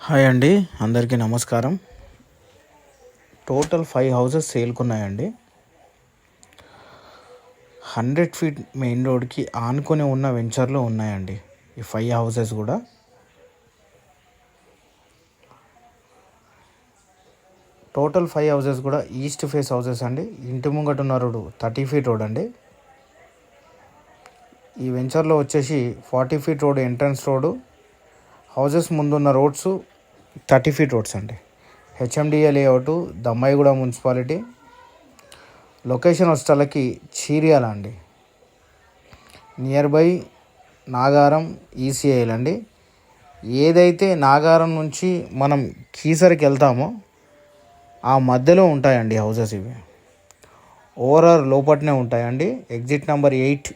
Hi అండి, అందరికీ నమస్కారం. టోటల్ 5 హౌసెస్ సేల్కున్నాయండి. 100 ఫీట్ మెయిన్ రోడ్కి ఆనుకొని ఉన్న వెంచర్లో ఉన్నాయండి ఈ 5 హౌసెస్ కూడా. టోటల్ 5 హౌసెస్ కూడా ఈస్ట్ ఫేస్ హౌసెస్ అండి. ఇంటి ముంగట ఉన్న రోడ్డు 30 ఫీట్ రోడ్ అండి. ఈ వెంచర్లో వచ్చేసి 40 feet road entrance road, houses ముందున్న రోడ్స్ 30 ఫీట్ రోడ్స్ అండి. HMDA layout, Dammaiguda municipality. Location వచ్చేసరికి చీర్యాల అండి, నియర్ బై నాగారం ఈసీఐల్ అండి. ఏదైతే నాగారం నుంచి మనం కీసరికి వెళ్తామో ఆ మధ్యలో ఉంటాయండి హౌసెస్ ఇవి. ఓఆర్ఆర్ లోపట్నే ఉంటాయండి. ఎగ్జిట్ నెంబర్ 8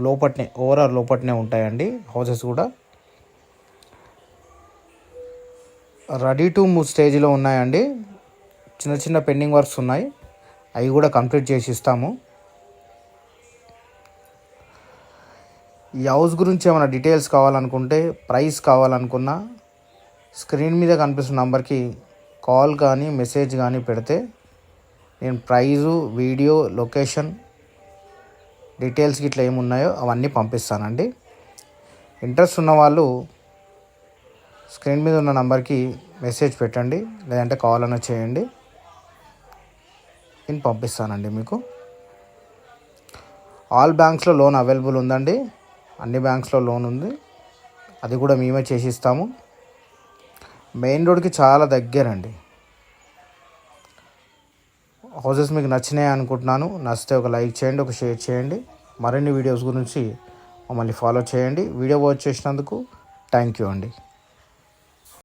లోపట్నే, ఓఆర్ఆర్ లోపట్నే ఉంటాయండి హౌసెస్ కూడా. రెడీ టు మూవ్ స్టేజ్లో ఉన్నాయండి. చిన్న చిన్న పెండింగ్ వర్క్స్ ఉన్నాయి, అవి కూడా కంప్లీట్ చేసి ఇస్తాము. ఈ హౌస్ గురించి ఏమైనా డీటెయిల్స్ కావాలనుకుంటే, ప్రైస్ కావాలనుకున్నా స్క్రీన్ మీద కనిపిస్తున్న నంబర్కి కాల్ కానీ మెసేజ్ కానీ పెడితే నేను ప్రైజు, వీడియో, లొకేషన్ డీటెయిల్స్ ఇట్లా ఏమున్నాయో అవన్నీ పంపిస్తానండి. ఇంట్రెస్ట్ ఉన్న వాళ్ళు స్క్రీన్ మీద ఉన్న నంబర్కి మెసేజ్ పెట్టండి, లేదంటే కాల్ అన్న చేయండి, నేను పంపిస్తానండి మీకు. ఆల్ బ్యాంక్స్లో లోన్ అవైలబుల్ ఉందండి. అన్ని బ్యాంక్స్లో లోన్ ఉంది, అది కూడా మేమే చేసి ఇస్తాము. మెయిన్ రోడ్కి చాలా దగ్గరండి. హౌసెస్ మీకు నచ్చినాయి అనుకుంటున్నాను. నచ్చితే ఒక లైక్ చేయండి, ఒక షేర్ చేయండి. మరిన్ని వీడియోస్ గురించి మమ్మల్ని ఫాలో చేయండి. వీడియో వాచ్ చేసినందుకు థ్యాంక్ యూ అండి.